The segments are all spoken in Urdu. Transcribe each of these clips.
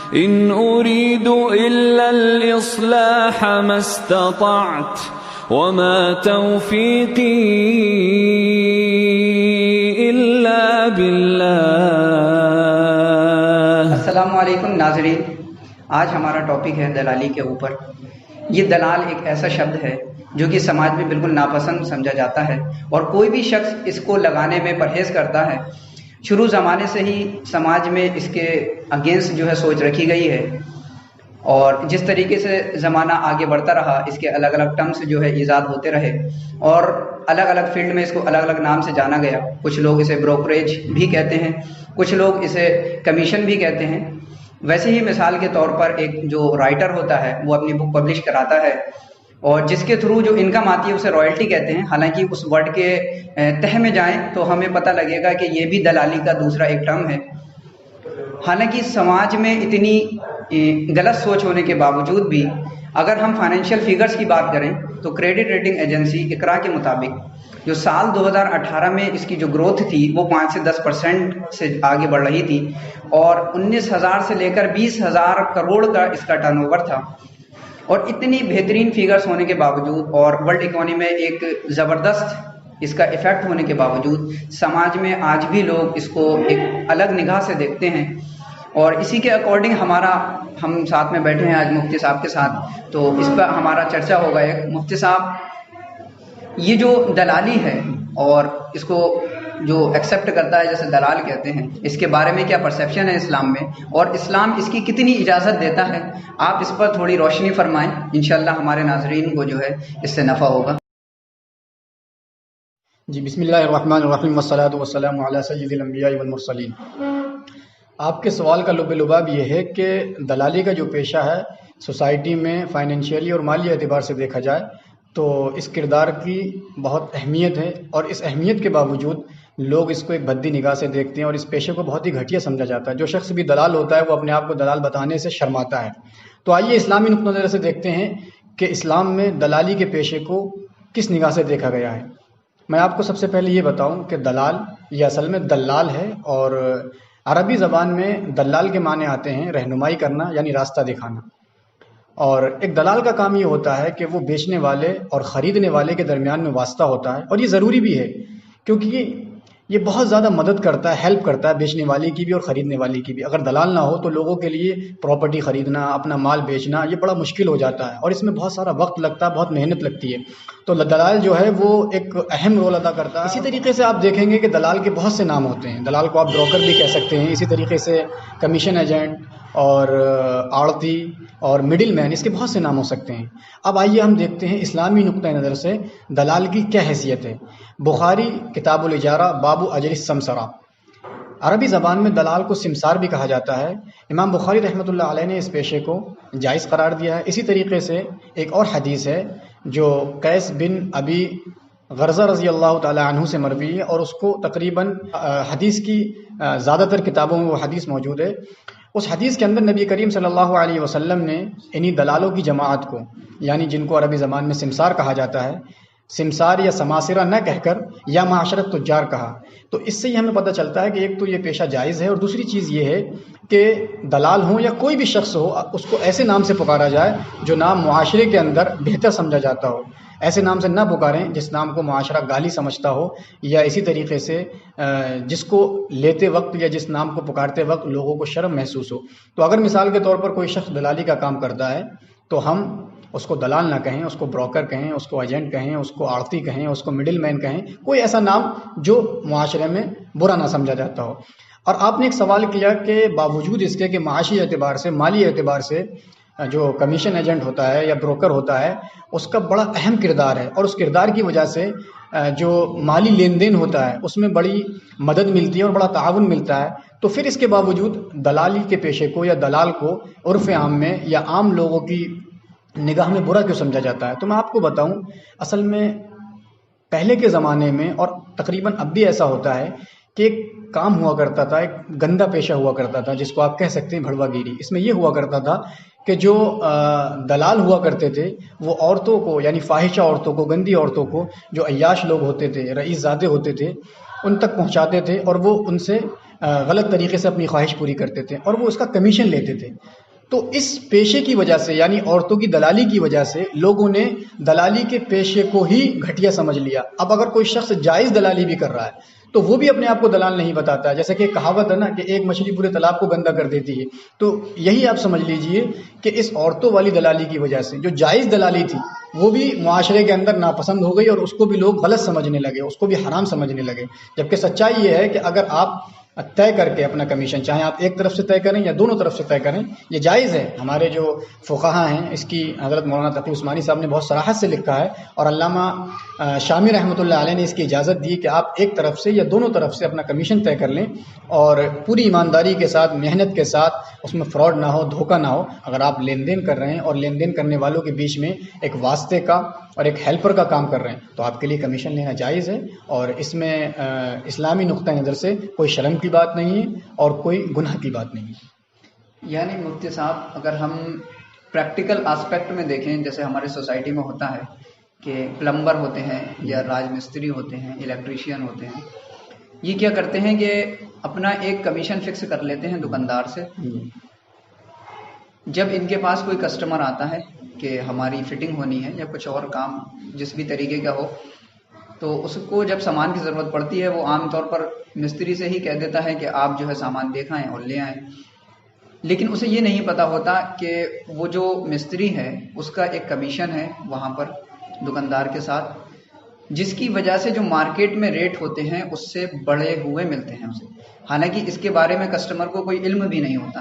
إن أريد إلا الإصلاح ما استطعت وما توفيقي إلا بالله. السلام علیکم ناظرین، آج ہمارا ٹاپک ہے دلالی کے اوپر. یہ دلال ایک ایسا شبد ہے جو کہ سماج میں بالکل ناپسند سمجھا جاتا ہے، اور کوئی بھی شخص اس کو لگانے میں پرہیز کرتا ہے. شروع زمانے سے ہی سماج میں اس کے اگینسٹ جو ہے سوچ رکھی گئی ہے، اور جس طریقے سے زمانہ آگے بڑھتا رہا اس کے الگ الگ ٹرمز جو ہے ایجاد ہوتے رہے، اور الگ الگ فیلڈ میں اس کو الگ الگ نام سے جانا گیا. کچھ لوگ اسے بروکریج بھی کہتے ہیں، کچھ لوگ اسے کمیشن بھی کہتے ہیں. ویسے ہی مثال کے طور پر ایک جو رائٹر ہوتا ہے وہ اپنی بک پبلش کراتا ہے، اور جس کے تھرو جو انکم آتی ہے اسے رائلٹی کہتے ہیں. حالانکہ اس ورڈ کے تہ میں جائیں تو ہمیں پتہ لگے گا کہ یہ بھی دلالی کا دوسرا ایک ٹرم ہے. حالانکہ سماج میں اتنی غلط سوچ ہونے کے باوجود بھی اگر ہم فائنینشیل فیگرز کی بات کریں تو کریڈٹ ریٹنگ ایجنسی اقرا کے مطابق جو سال 2018 میں اس کی جو گروتھ تھی وہ 5 سے 10% سے آگے بڑھ رہی تھی، اور 19,000 سے لے کر 20,000 کروڑ کا اس کا ٹرن اوور تھا. اور اتنی بہترین فیگرز ہونے کے باوجود اور ورلڈ اکانومی میں ایک زبردست اس کا ایفیکٹ ہونے کے باوجود سماج میں آج بھی لوگ اس کو ایک الگ نگاہ سے دیکھتے ہیں. اور اسی کے اکارڈنگ ہم ساتھ میں بیٹھے ہیں آج مفتی صاحب کے ساتھ، تو اس پر ہمارا چرچا ہوگا. ایک مفتی صاحب، یہ جو دلالی ہے اور اس کو جو ایکسیپٹ کرتا ہے جیسے دلال کہتے ہیں، اس کے بارے میں کیا پرسیپشن ہے اسلام میں، اور اسلام اس کی کتنی اجازت دیتا ہے؟ آپ اس پر تھوڑی روشنی فرمائیں، انشاءاللہ ہمارے ناظرین کو جو ہے اس سے نفع ہوگا. جی، بسم اللہ الرحمن الرحیم والصلاۃ والسلام علی سید الانبیاء والمرسلین. آپ کے سوال کا لب لباب یہ ہے کہ دلالی کا جو پیشہ ہے سوسائٹی میں فائنینشیلی اور مالی اعتبار سے دیکھا جائے تو اس کردار کی بہت اہمیت ہے، اور اس اہمیت کے باوجود لوگ اس کو ایک بھدی نگاہ سے دیکھتے ہیں اور اس پیشے کو بہت ہی گھٹیا سمجھا جاتا ہے. جو شخص بھی دلال ہوتا ہے وہ اپنے آپ کو دلال بتانے سے شرماتا ہے. تو آئیے اسلامی نقطہ نظر سے دیکھتے ہیں کہ اسلام میں دلالی کے پیشے کو کس نگاہ سے دیکھا گیا ہے. میں آپ کو سب سے پہلے یہ بتاؤں کہ دلال یہ اصل میں دلال ہے، اور عربی زبان میں دلال کے معنی آتے ہیں رہنمائی کرنا، یعنی راستہ دکھانا. اور ایک دلال کا کام یہ ہوتا ہے کہ وہ بیچنے والے اور خریدنے والے کے درمیان میں واسطہ ہوتا ہے، اور یہ ضروری بھی ہے کیونکہ یہ بہت زیادہ مدد کرتا ہے، ہیلپ کرتا ہے بیچنے والے کی بھی اور خریدنے والے کی بھی. اگر دلال نہ ہو تو لوگوں کے لیے پراپرٹی خریدنا، اپنا مال بیچنا یہ بڑا مشکل ہو جاتا ہے، اور اس میں بہت سارا وقت لگتا ہے، بہت محنت لگتی ہے. تو دلال جو ہے وہ ایک اہم رول ادا کرتا ہے. اسی طریقے سے آپ دیکھیں گے کہ دلال کے بہت سے نام ہوتے ہیں. دلال کو آپ بروکر بھی کہہ سکتے ہیں، اسی طریقے سے کمیشن ایجنٹ اور آڑتی اور مڈل مین، اس کے بہت سے نام ہو سکتے ہیں. اب آئیے ہم دیکھتے ہیں اسلامی نقطہ نظر سے دلال کی کیا حیثیت ہے. بخاری کتاب الاجارہ باب اجر السمسرہ. عربی زبان میں دلال کو سمسار بھی کہا جاتا ہے. امام بخاری رحمۃ اللہ علیہ نے اس پیشے کو جائز قرار دیا ہے. اسی طریقے سے ایک اور حدیث ہے جو قیس بن ابی غرزہ رضی اللہ تعالی عنہ سے مروی ہے، اور اس کو تقریباً حدیث کی زیادہ تر کتابوں میں وہ حدیث موجود ہے. اس حدیث کے اندر نبی کریم صلی اللہ علیہ وسلم نے انہی دلالوں کی جماعت کو، یعنی جن کو عربی زبان میں سمسار کہا جاتا ہے، سمسار یا سماسرہ نہ کہہ کر یا معاشرت تجار کہا. تو اس سے یہ ہمیں پتہ چلتا ہے کہ ایک تو یہ پیشہ جائز ہے، اور دوسری چیز یہ ہے کہ دلال ہوں یا کوئی بھی شخص ہو اس کو ایسے نام سے پکارا جائے جو نام معاشرے کے اندر بہتر سمجھا جاتا ہو. ایسے نام سے نہ پکاریں جس نام کو معاشرہ گالی سمجھتا ہو، یا اسی طریقے سے جس کو لیتے وقت یا جس نام کو پکارتے وقت لوگوں کو شرم محسوس ہو. تو اگر مثال کے طور پر کوئی شخص دلالی کا کام کرتا ہے تو ہم اس کو دلال نہ کہیں، اس کو بروکر کہیں، اس کو ایجنٹ کہیں، اس کو آڑتی کہیں، اس کو مڈل مین کہیں، کوئی ایسا نام جو معاشرے میں برا نہ سمجھا جاتا ہو. اور آپ نے ایک سوال کیا کہ باوجود اس کے کہ معاشی اعتبار سے، مالی اعتبار سے جو کمیشن ایجنٹ ہوتا ہے یا بروکر ہوتا ہے اس کا بڑا اہم کردار ہے، اور اس کردار کی وجہ سے جو مالی لین دین ہوتا ہے اس میں بڑی مدد ملتی ہے اور بڑا تعاون ملتا ہے. تو پھر اس کے باوجود دلالی کے پیشے کو یا دلال کو عرف عام میں یا عام لوگوں کی نگاہ میں برا کیوں سمجھا جاتا ہے؟ تو میں آپ کو بتاؤں، اصل میں پہلے کے زمانے میں اور تقریباً اب بھی ایسا ہوتا ہے کہ ایک کام ہوا کرتا تھا، ایک گندا پیشہ ہوا کرتا تھا جس کو آپ کہہ سکتے ہیں بھڑوا گیری. اس میں یہ ہوا کرتا تھا کہ جو دلال ہوا کرتے تھے وہ عورتوں کو، یعنی فاحشہ عورتوں کو، گندی عورتوں کو، جو عیاش لوگ ہوتے تھے، رئیس زادے ہوتے تھے، ان تک پہنچاتے تھے، اور وہ ان سے غلط طریقے سے اپنی خواہش پوری کرتے تھے اور وہ اس کا کمیشن لیتے تھے. تو اس پیشے کی وجہ سے یعنی عورتوں کی دلالی کی وجہ سے لوگوں نے دلالی کے پیشے کو ہی گھٹیا سمجھ لیا. اب اگر کوئی شخص جائز دلالی بھی کر رہا ہے تو وہ بھی اپنے آپ کو دلال نہیں بتاتا ہے. جیسے کہ کہاوت ہے نا کہ ایک مچھلی پورے تالاب کو گندا کر دیتی ہے. تو یہی آپ سمجھ لیجئے کہ اس عورتوں والی دلالی کی وجہ سے جو جائز دلالی تھی وہ بھی معاشرے کے اندر ناپسند ہو گئی اور اس کو بھی لوگ غلط سمجھنے لگے, اس کو بھی حرام سمجھنے لگے. جبکہ سچائی یہ ہے کہ اگر آپ طے کر کے اپنا کمیشن, چاہے آپ ایک طرف سے طے کریں یا دونوں طرف سے طے کریں, یہ جائز ہے. ہمارے جو فقہا ہیں اس کی حضرت مولانا تقی عثمانی صاحب نے بہت صراحت سے لکھا ہے اور علامہ شامی رحمۃ اللہ علیہ نے اس کی اجازت دی کہ آپ ایک طرف سے یا دونوں طرف سے اپنا کمیشن طے کر لیں اور پوری ایمانداری کے ساتھ, محنت کے ساتھ, اس میں فراڈ نہ ہو, دھوکہ نہ ہو. اگر آپ لین دین کر رہے ہیں اور لین دین کرنے والوں کے بیچ میں ایک واسطے کا اور ایک ہیلپر کا کام کر رہے ہیں تو آپ کے لیے کمیشن لینا جائز ہے. اور اس میں اسلامی نقطہ نظر سے کوئی شرم کی بات نہیں ہے اور کوئی گناہ کی بات نہیں ہے. یعنی مفتی صاحب اگر ہم پریکٹیکل آسپیکٹ میں دیکھیں, جیسے ہماری سوسائٹی میں ہوتا ہے کہ پلمبر ہوتے ہیں یا راج مستری ہوتے ہیں, الیکٹریشین ہوتے ہیں, یہ کیا کرتے ہیں کہ اپنا ایک کمیشن فکس کر لیتے ہیں دکاندار سے. جب ان کے پاس کوئی کسٹمر آتا ہے کہ ہماری فٹنگ ہونی ہے یا کچھ اور کام جس بھی طریقے کا ہو, تو اس کو جب سامان کی ضرورت پڑتی ہے وہ عام طور پر مستری سے ہی کہہ دیتا ہے کہ آپ جو ہے سامان دیکھائیں اور لے آئیں. لیکن اسے یہ نہیں پتا ہوتا کہ وہ جو مستری ہے اس کا ایک کمیشن ہے وہاں پر دکاندار کے ساتھ, جس کی وجہ سے جو مارکیٹ میں ریٹ ہوتے ہیں اس سے بڑھے ہوئے ملتے ہیں اسے, حالانکہ اس کے بارے میں کسٹمر کو کوئی علم بھی نہیں ہوتا.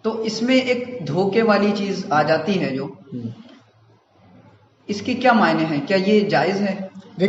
تو اس میں ایک دھوکے والی چیز آ جاتی ہے جو, اس کے کیا معنی ہیں؟ کیا یہ جائز ہے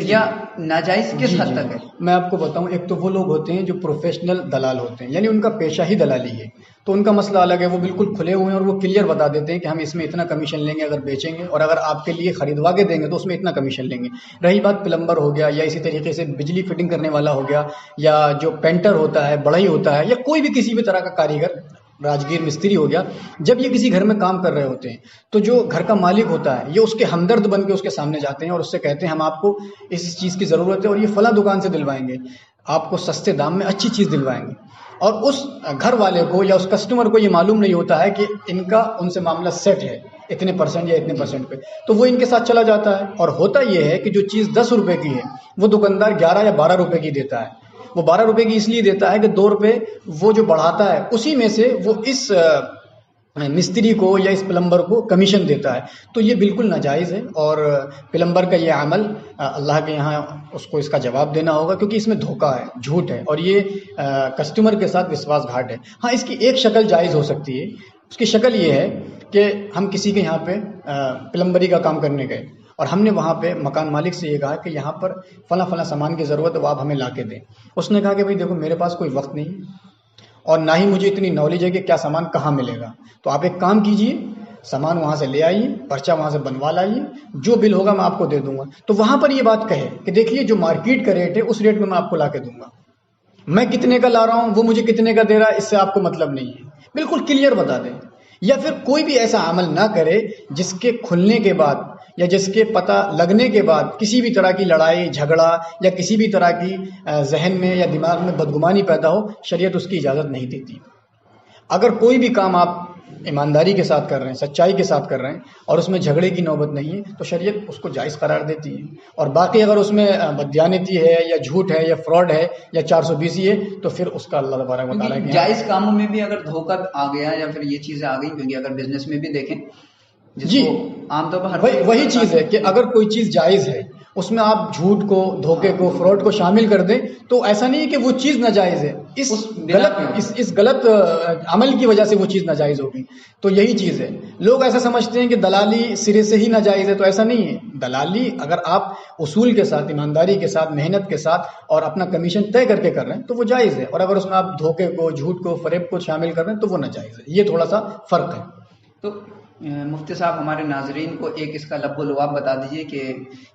یا ناجائز کس حد تک ہے؟ میں آپ کو بتاؤں, ایک تو وہ لوگ ہوتے ہیں جو پروفیشنل دلال ہوتے ہیں, یعنی ان کا پیشہ ہی دلالی ہے, تو ان کا مسئلہ الگ ہے. وہ بالکل کھلے ہوئے ہیں اور وہ کلیئر بتا دیتے ہیں کہ ہم اس میں اتنا کمیشن لیں گے اگر بیچیں گے, اور اگر آپ کے لیے خریدوا کے دیں گے تو اس میں اتنا کمیشن لیں گے. رہی بات پلمبر ہو گیا یا اسی طریقے سے بجلی فٹنگ کرنے والا ہو گیا یا جو پینٹر ہوتا ہے, بڑھئی ہوتا ہے, یا کوئی بھی کسی بھی طرح کا کاریگر, راجگیر مستری ہو گیا, جب یہ کسی گھر میں کام کر رہے ہوتے ہیں تو جو گھر کا مالک ہوتا ہے یہ اس کے ہمدرد بن کے اس کے سامنے جاتے ہیں اور اس سے کہتے ہیں ہم آپ کو اس چیز کی ضرورت ہے اور یہ فلاں دکان سے دلوائیں گے, آپ کو سستے دام میں اچھی چیز دلوائیں گے. اور اس گھر والے کو یا اس کسٹمر کو یہ معلوم نہیں ہوتا ہے کہ ان کا ان سے معاملہ سیٹ ہے اتنے پرسنٹ یا اتنے پرسنٹ پہ, تو وہ ان کے ساتھ چلا جاتا ہے. اور ہوتا یہ ہے کہ جو چیز 10 روپے کی ہے وہ دکاندار 11 یا 12 روپے کی دیتا ہے. وہ 12 روپے کی اس لیے دیتا ہے کہ 2 روپے وہ جو بڑھاتا ہے اسی میں سے وہ اس مستری کو یا اس پلمبر کو کمیشن دیتا ہے. تو یہ بالکل ناجائز ہے اور پلمبر کا یہ عمل اللہ کے یہاں اس کو اس کا جواب دینا ہوگا, کیونکہ اس میں دھوکہ ہے, جھوٹ ہے اور یہ کسٹمر کے ساتھ وشواس گھاٹ ہے. ہاں اس کی ایک شکل جائز ہو سکتی ہے, اس کی شکل یہ ہے کہ ہم کسی کے یہاں پہ پلمبری کا کام کرنے گئے اور ہم نے وہاں پہ مکان مالک سے یہ کہا کہ یہاں پر فلاں فلاں سامان کی ضرورت ہے, وہ آپ ہمیں لا کے دیں. اس نے کہا کہ بھائی دیکھو میرے پاس کوئی وقت نہیں اور نہ ہی مجھے اتنی نالج ہے کہ کیا سامان کہاں ملے گا, تو آپ ایک کام کیجئے, سامان وہاں سے لے آئیے, پرچہ وہاں سے بنوا لائیے, جو بل ہوگا میں آپ کو دے دوں گا. تو وہاں پر یہ بات کہے کہ دیکھیے جو مارکیٹ کا ریٹ ہے اس ریٹ میں آپ کو لا کے دوں گا, میں کتنے کا لا رہا ہوں وہ مجھے کتنے کا دے رہا ہے اس سے آپ کو مطلب نہیں ہے, بالکل کلیئر بتا دیں. یا پھر کوئی بھی ایسا عمل نہ کرے جس کے کھلنے کے بعد یا جس کے پتہ لگنے کے بعد کسی بھی طرح کی لڑائی جھگڑا یا کسی بھی طرح کی ذہن میں یا دماغ میں بدگمانی پیدا ہو, شریعت اس کی اجازت نہیں دیتی. اگر کوئی بھی کام آپ ایمانداری کے ساتھ کر رہے ہیں, سچائی کے ساتھ کر رہے ہیں اور اس میں جھگڑے کی نوبت نہیں ہے تو شریعت اس کو جائز قرار دیتی ہے. اور باقی اگر اس میں بددیانتی ہے یا جھوٹ ہے یا فراڈ ہے یا 420 ہے تو پھر اس کا اللہ تبارک و تعالیٰ کے جائز کاموں میں بھی اگر دھوکہ آ گیا یا پھر یہ چیزیں آ گئی, کیونکہ اگر بزنس میں بھی دیکھیں جی عام طور پر وہی چیز ہے کہ اگر کوئی چیز جائز ہے اس میں آپ جھوٹ کو, دھوکے کو, فراڈ کو شامل کر دیں تو ایسا نہیں ہے کہ وہ چیز ناجائز ہے, اس غلط عمل کی وجہ سے وہ چیز ناجائز ہوگی. تو یہی چیز ہے, لوگ ایسا سمجھتے ہیں کہ دلالی سرے سے ہی ناجائز ہے, تو ایسا نہیں ہے. دلالی اگر آپ اصول کے ساتھ, ایمانداری کے ساتھ, محنت کے ساتھ اور اپنا کمیشن طے کر کے کر رہے ہیں تو وہ جائز ہے, اور اگر اس میں آپ دھوکے کو, جھوٹ کو, فریب کو شامل کر رہے ہیں تو وہ ناجائز ہے. یہ تھوڑا سا فرق ہے. تو مفتی صاحب ہمارے ناظرین کو ایک اس کا لب و لعاب بتا دیجئے کہ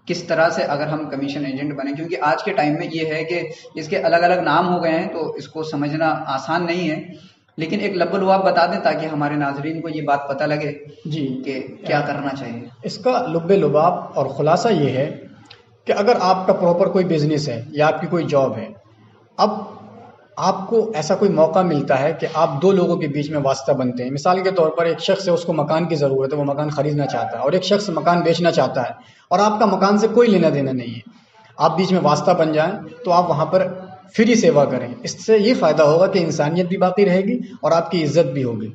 کس طرح سے اگر ہم کمیشن ایجنٹ بنیں, کیونکہ آج کے ٹائم میں یہ ہے کہ اس کے الگ الگ نام ہو گئے ہیں تو اس کو سمجھنا آسان نہیں ہے, لیکن ایک لب و لعاب بتا دیں تاکہ ہمارے ناظرین کو یہ بات پتہ لگے جی کہ کیا کرنا چاہیے. اس کا لب لباب اور خلاصہ یہ ہے کہ اگر آپ کا پراپر کوئی بزنس ہے یا آپ کی کوئی جاب ہے, اب آپ کو ایسا کوئی موقع ملتا ہے کہ آپ دو لوگوں کے بیچ میں واسطہ بنتے ہیں. مثال کے طور پر ایک شخص ہے، اس کو مکان کی ضرورت ہے، وہ مکان خریدنا چاہتا ہے، اور ایک شخص مکان بیچنا چاہتا ہے اور آپ کا مکان سے کوئی لینا دینا نہیں ہے. آپ بیچ میں واسطہ بن جائیں تو آپ وہاں پر فری سیوا کریں. اس سے یہ فائدہ ہوگا کہ انسانیت بھی باقی رہے گی اور آپ کی عزت بھی ہوگی.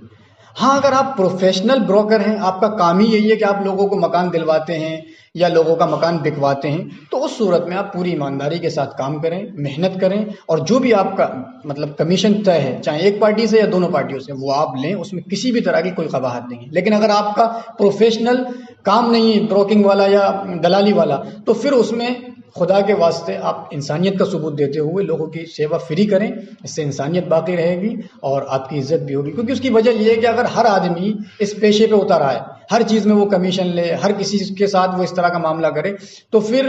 ہاں، اگر آپ پروفیشنل بروکر ہیں، آپ کا کام ہی یہی ہے کہ آپ لوگوں کو مکان دلواتے ہیں یا لوگوں کا مکان بکواتے ہیں، تو اس صورت میں آپ پوری ایمانداری کے ساتھ کام کریں، محنت کریں، اور جو بھی آپ کا مطلب کمیشن طے ہے، چاہے ایک پارٹی سے یا دونوں پارٹیوں سے، وہ آپ لیں. اس میں کسی بھی طرح کی کوئی قباحت نہیں ہے. لیکن اگر آپ کا پروفیشنل کام نہیں ہے، بروکنگ والا یا دلالی والا، تو پھر اس میں خدا کے واسطے آپ انسانیت کا ثبوت دیتے ہوئے لوگوں کی سیوا فری کریں. اس سے انسانیت باقی رہے گی اور آپ کی عزت بھی ہوگی. کیونکہ اس کی وجہ یہ ہے کہ اگر ہر آدمی اس پیشے پہ اتر آئے، ہر چیز میں وہ کمیشن لے، ہر کسی کے ساتھ وہ اس طرح کا معاملہ کرے، تو پھر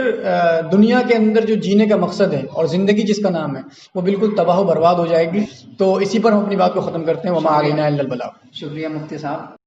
دنیا کے اندر جو جینے کا مقصد ہے اور زندگی جس کا نام ہے، وہ بالکل تباہ و برباد ہو جائے گی. تو اسی پر ہم اپنی بات کو ختم کرتے ہیں. وما علینا الا البلاغ. شکریہ مفتی صاحب.